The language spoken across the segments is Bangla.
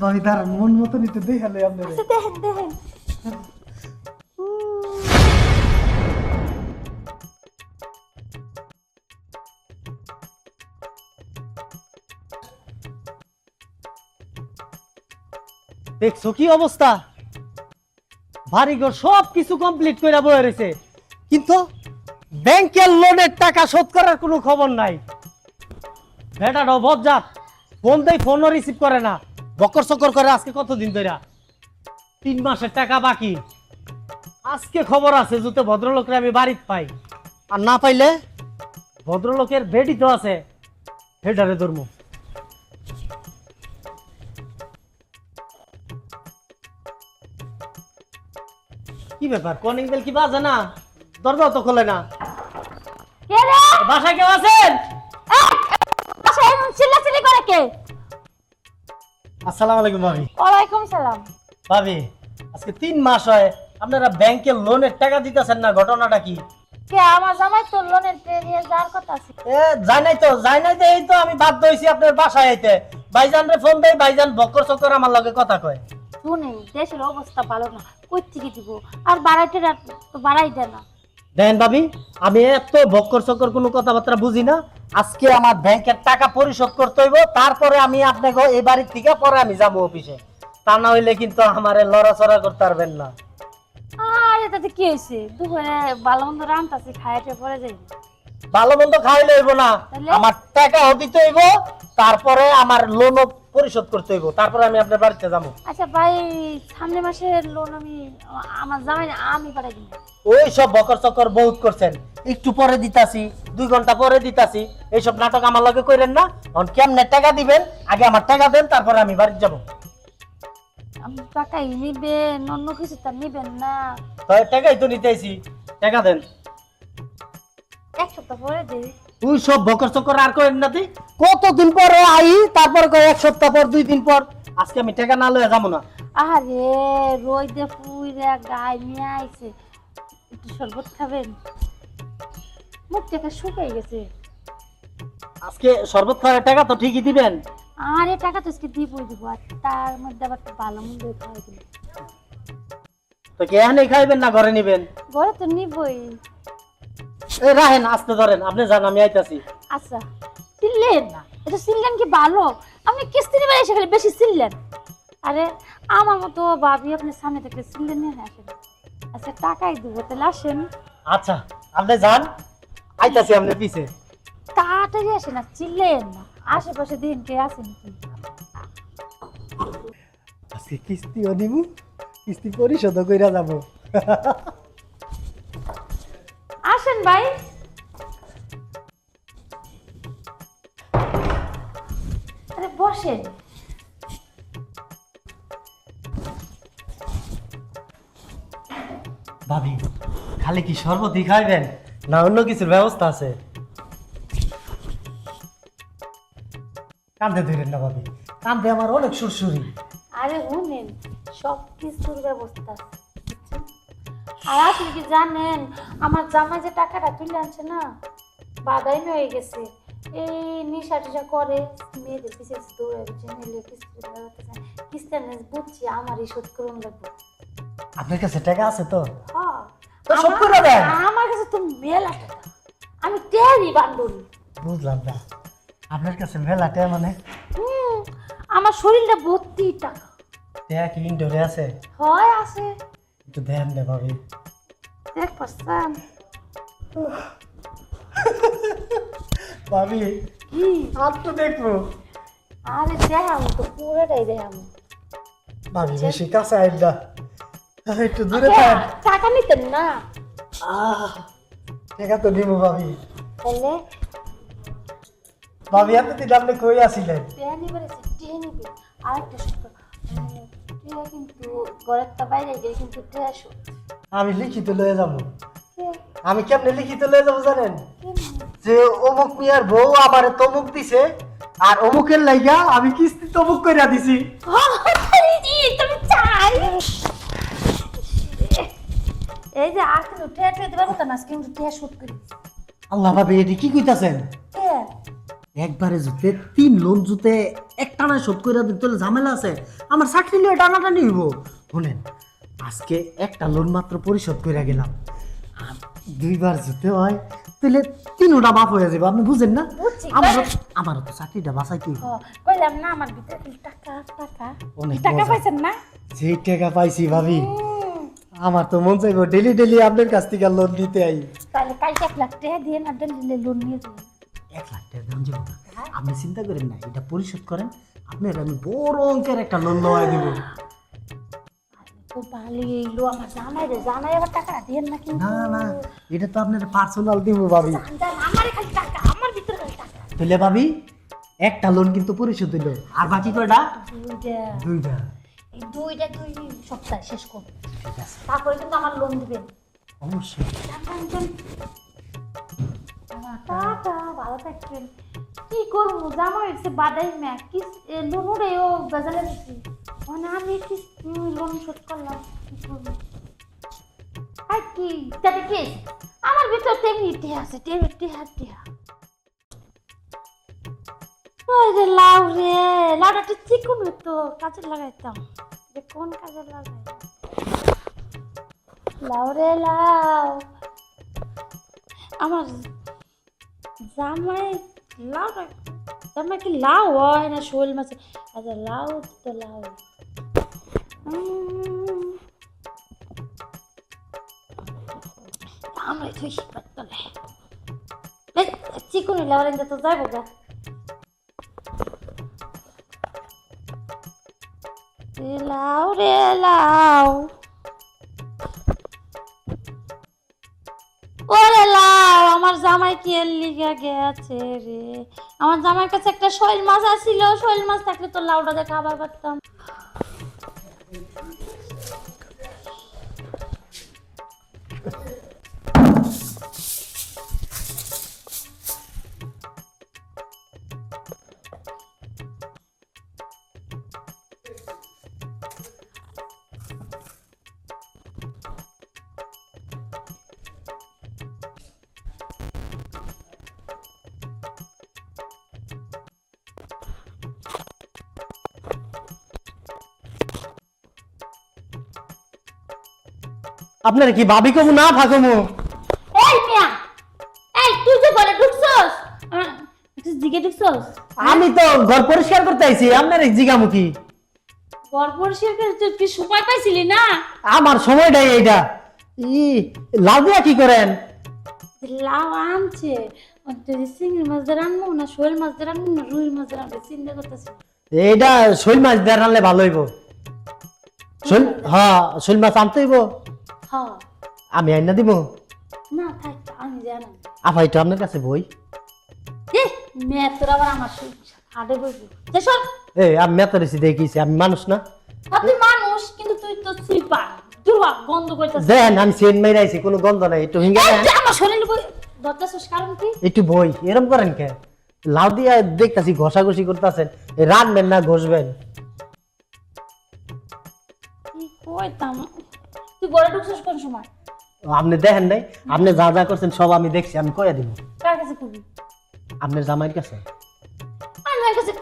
ভাবি দাঁড়ান, মন মতো নিতে দেখালে আপনারা। আচ্ছা দেখেন দেখেন। দেখছো কি অবস্থা? বাড়িঘর সব কিছু কমপ্লিট করে বয়ে রয়েছে, কিন্তু ব্যাংকের লোনের টাকা শোধ করার কোনো খবর নাই। বেটাটাও বজ্জাত, ফোন দেয়, ফোনও রিসিভ করে না, বকর চকর করে। আজকে কতদিন ধরে 3 মাসের টাকা বাকি। আজকে খবর আছে যদি ভদ্রলোকের আমি বাড়িতে পাই, আর না পাইলে ভদ্রলোকের বেডি তো আছে, হেডারে ধর্ম। কি ব্যাপার, কলিং বেল কি বাজে না? দরজা তো খোলে না। কে রে? বাসায় কেউ আছেন? আচ্ছা এমন চিল্লাচিল্লি করে কে? আসসালামু আলাইকুম ভাবি। ওয়ালাইকুম সালাম। ভাবি, আজকে 3 মাস হয় আপনারা ব্যাংকে লোনের টাকা দিতেছেন না, ঘটনাটা কি? কে আমার জামাই তো লোনের নিয়ে যাওয়ার কথা আছে। যাই নাই তো এই তো আমি বাধ্য হইছি আপনার বাসায় আইতে। ভাইজান রে ফোন দেই, ভাইজান বকর চকর আমার লগে কথা কয়। শুনে দেশের অবস্থা ভালো না, কই থেকে দিব? আর বাড়াইতে তো বাড়াই দেয় না। দেখেন ভাবি, আমি এত বকর চকর কোনো কথাবার্তা বুঝি না। আজকে আমার ব্যাংকের টাকা পরিশোধ করতে হইব, তারপরে আমি আপনাকে এই বাড়ির থেকে পরে আমি যাবো অফিসে। তা না হইলে কিন্তু আমারে লড়াচড়া করতে পারবেন না। আর এটাতে কি হয়েছে? দুপুরে ভালো মন্দ রান্তাছি, খাইতে পরে যাই। ভালো মন্দ খাইলে হইব না, তাহলে? আমার টাকাও দিতে হইব, তারপরে আমার লোনও পরিশোধ করতে হইব, তারপরে আমি আপনার বাড়িতে যাবো। আচ্ছা ভাই, সামনের মাসের লোন আমি আমার জামাই আমি পাঠাই দিব। ওই সব বকর চকর বহুত করছেন, একটু পরে দিতাছি, 2 ঘন্টা পরে দিতাছি, এইসব নাটক আমার লগে কইরেন না। এখন কেমনে টাকা দিবেন, আগে আমার টাকা দেন, তারপরে আমি বাড়ি যাব। আমি টাকাই নিবেন, অন্য কিছু তো নিবেন না। তো টাকাই তো নিতেছি, টাকা দেন। 1 সপ্তাহ পরে দিই। ওই সব বকর চকর আর করেন না। তুই কতদিন পরে আই, তারপর কয় 1 সপ্তাহ পর, 2 দিন পর। আজকে আমি টাকা না লয়ে যাবো না। আরে রোদে পুইরা গায়ে নিয়ে আইছে, একটু শরবত খাবেন? মুখ থেকে শুকিয়ে গেছে। আজকে শরবত খাওয়ার টাকা তো ঠিকই দিবেন। আরে টাকা তো আজকে দিবই দিব, আর তার মধ্যে আবার একটু ভালো মন্দ খাওয়াই দিল। তো কে এখানে খাইবেন না ঘরে নিবেন? ঘরে তো নিবই। এই রাহেন, আসতে ধরেন, আপনি যান, আমি আইতাছি। আচ্ছা চিনলেন না? এটা চিনলেন কি ভালো? আপনি কিস্তি নিবেন এসে খালি বেশি চিনলেন। আরে আমার মতো ভাবি আপনি সামনে থেকে চিনলেন না, আসেন। আচ্ছা টাকাই দিব, তাহলে আসেন। আচ্ছা আপনি যান, আইতাছি আপনার পিছে। তাড়াতাড়ি আসেন, না চিনলেন না? আশেপাশে দিন কে আছেন কি? আজকে কিস্তিও দিব, কিস্তি পরিশোধও কইরা যাব। আসেন ভাই। আরে বসেন। ভাবি, খালি কি শরবতই খাইবেন না অন্য কিছুর ব্যবস্থা আছে? কান্দে ধরেন না ভাবি, কান্দে আমার অনেক সুরসুরি। আরে শুনেন, সব কিছুর ব্যবস্থা আছে, বুঝছেন? আর আপনি কি জানেন আমার জামাই যে টাকাটা তুলে আনছে না, বাদাই হয়ে গেছে। এই নিশা টিশা করে, মেয়েদের পিছিয়ে দৌড়ে, বুঝছেন? এলে কিস্তি বেড়াতে চায়, কিস্তি আনে বুঝছি আমারই শোধ করুন লাগবে। আপনার কাছে টাকা আছে তো? হ্যাঁ, তো সব করে দেন। আমার কাছে তো মেলা টাকা, আমি টেরি বান্ডুল। বুঝলাম না, আপনার কাছে মেলা টাকা মানে? আমার শরীরটা ভর্তি টাকা। টাকা কি ইন্ডোরে আছে? হয় আছে, একটু দেন না ভাবি। দেখ পাচ্ছেন ভাবি কি? আর তো দেখবো। আরে দেখাম তো, পুরোটাই দেখাম। ভাবি বেশি কাছে আইডা, একটু দূরে থাক। টাকা নিতেন না? টাকা তো দিব ভাবি। তাহলে ভাবি এতদিন আপনি কই আসিলেন? টেয়া নিবে, টেয়া নিবে। আরেকটা সত্য, টেয়া কিন্তু ঘরের তা বাইরে গেলে কিন্তু টেয়া শোধ। আমি লিখিত লয়ে যাবো। আমি কেমনে লিখিত লয়ে যাবো জানেন? যে অমুক মিয়ার বউ আমার তমুক দিছে, আর অমুকের লাইগা আমি কিস্তি তমুক কইরা দিছি। তুমি চাই এই যে আর কিন্তু টেয়া টেয়া দেবার কথা না, কিন্তু টেয়া শোধ করি। আল্লাহ ভাবি এটি কি কইতাছেন? একবারে জুতে 3 লোন জুতে একটানা শোধ করে দিতে হলে ঝামেলা আছে। আমার চাকরি নিয়ে টানাটানি হইব। শুনেন, আজকে একটা লোন মাত্র পরিশোধ করে গেলাম, আর 2বার জুতে হয় তাহলে 3টা মাফ হয়ে যাবে। আপনি বুঝেন না? বুঝছি। আমারও তো চাকরিটা বাঁচাইতে হইব। কইলাম না আমার ভিতরে খালি টাকা টাকা। অনেক টাকা মজা। পাইছেন না? যে টাকা পাইছি ভাবি, আমার তো মন চাইব ডেলি ডেলি আপনার কাছ থেকে লোন নিতে আই। তাহলে কালকে 1 লাখ টাকা দিয়ে না দিলে লোন নিয়ে দিন। 1 লাখ টাকা দাম যাবো না। আপনি চিন্তা করেন না, এটা পরিশোধ করেন, আপনার আমি বড় অঙ্কের একটা লোন নেওয়া দিব। তো ভালো এইলো আমার জানাই আবার টাকা দিয়ে না কিন্তু। না না, এটা তো আপনার পার্সোনাল দিব ভাবি। আমারে খালি টাকা, আমার ভিতরে খালি টাকা। তাহলে ভাবি একটা লোন কিন্তু পরিশোধ হইলো, আর বাকি কয়টা? দুইটা। 2টা। এই দুইটা তুই সপ্তাহে শেষ কর। ঠিক আছে, তারপরে কিন্তু আমার লোন দিবেন। অবশ্যই। টাকা ভালো থাকবেন। কি করবো জামা হয়েছে বাদাই ম্যাক কি লোনের ও গজালে দিচ্ছি মানে আমি কি লোন শোধ করলাম কি করবো আর কি তাতে কি আমার ভিতর তেমনি আছে টিহা ওই রে লাউটা একটু চিকুন হতো কাজে লাগাইতাম যে কোন কাজে লাগাই লাউ আমার জামাই কি লাউ হয় না শোল মাছ? আচ্ছা লাউ তো লাউ আমরা তুই পাতলে চিকুন লাউ রেন্দে তো যাইব গা লাউ রে লাউ ওরে লাউ আমার জামাই কি এর লিগা গেছে রে আমার জামাইয়ের কাছে একটা শৈল মাছ আছিল শৈল মাছ থাকলে তো লাউটা দিয়ে খাবার পারতাম আপনার কি ভাবি কমু না ফাকমু? এই মিয়া এই তুই যে ঘরে ঢুকছস তুই দিকে ঢুকছস আমি তো ঘর পরিষ্কার করতে আইছি, আপনার জিগামুখী ঘর পরিষ্কার করতে তুই সময় পাইছিলি না আমার সময়টাই এইটা। লাউ দিয়া কি করেন? লাউ আনছে তুই চিংড়ি মাছ দিয়ে রান্নু না শোল মাছ দিয়ে রান্নু না রুই মাছ দিয়ে রান্নু চিন্তা করতেছি এইটা শৈল মাছ দিয়ে রান্নলে ভালো হইব। শৈল, হ্যাঁ শৈল মাছ আনতে হইব। হ্যাঁ আমি আইনা দিব। না থাক আমি জানি আপা এটা আপনার কাছে বই। মেয়ে তোর আবার আমার হাটে বসবি যে সব আমি মেতারেছি দেখিছি, আমি মানুষ না? তুই মানুষ কিন্তু তুই তো সুইপার দুর্বা গন্ধ করতেছিস দেন আমি সেন মেরাইছি, কোনো গন্ধ নাই। একটু হিঙ্গা দেন। আমার শরীরে দরদাসস কারণ কি একটু বই এরম করেন কে? লাউ দিয়া দেখতাছি ঘষাঘষি করতেছেন, রানবেন না ঘষবেন? কি কইতাম তুই ঘরে ঢুকছিস কোন সময় আপনি দেখেন নাই? আপনি যা যা করছেন সব আমি দেখছি, আমি কইয়া দিব। কার কাছে কবি আপনার জামাইয়ের কাছে আমার কাছে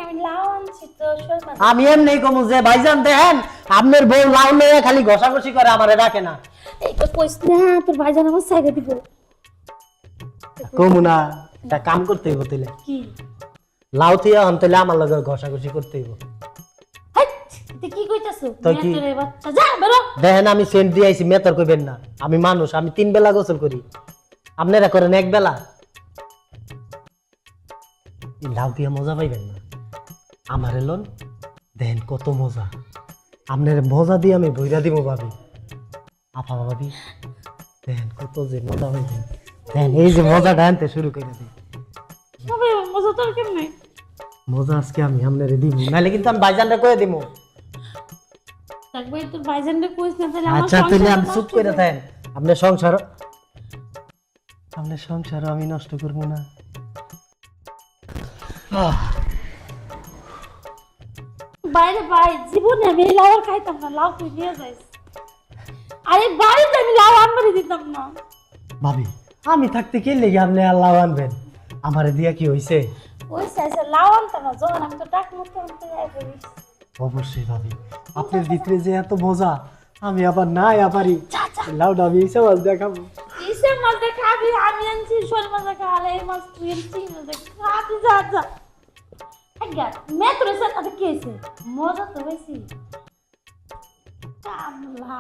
আমি লাউ আনছি তো শোল মাছ আমি এমনি কমু যে ভাইজান দেখেন আপনার বউ লাউ লইয়া খালি ঘষাঘষি করে, আমারে ডাকে না। এই তো কইস না তোর ভাইজান আমার সাইডে দিব কমু না, এটা কাম করতে হইব। তাইলে কি লাউ থিয়া হন, তাইলে আমার লগে ঘষাঘষি করতে হইব। হাট তুই কি কইতাছ তো কি? তোর বাচ্চা যা বেরো দেখেন আমি সেন্ট দিয়ে আইছি, মেতর কইবেন না। আমি মানুষ, আমি 3 বেলা গোসল করি, আপনারা করেন 1 বেলা। এই লাউ দিয়ে মজা পাইবেন না। আমার এলন দেখেন কত মজা, আপনার মজা দিয়ে আমি বইরা দিব ভাবি। আপা ভাবি দেখেন কত যে মজা পাইবেন। দেখেন এই যে মজাটা আনতে শুরু করে দিই। সবাই মজা তোর কেমনে মজা আজকে আমি আপনারে দিব, নাহলে কিন্তু আমি ভাইজানটা কয়ে দিব। একবার তোর ভাইজানকে কইস না তাহলে আমার আচ্ছা তাহলে আমি সংসার চুপ করে থাকেন। আপনার সংসার আমি নষ্ট করবো না। বাইরে ভাই জীবনে আমি এই লাউ আর খাইতাম না লাউ তুই নিয়ে যাইস আরে বাড়িতে আমি লাউ আনবারই দিতাম না ভাবি আমি থাকতে কে লেগে আপনি আল্লাহ আনবেন? আমারে দিয়া কি হইছে? ওই সাইজে লাউ আনতাম না যখন আমি তো টাকা মতো আনতে যাই করিস। অবশ্যই ভাবি, আপনার ভিতরে যে এত বোঝা আমি আবার নাই আবারই লাউডা আমি এইসব আজ দেখাবো। ইসে মাছ দেখা আমি আনছি শোল মাছ দেখা আর এই মাছ তুই আনছি খাবি যা যা। আজ্ঞা মেয়ে তোর সাথে কি হয়েছে? মজা তো বেশি কামলা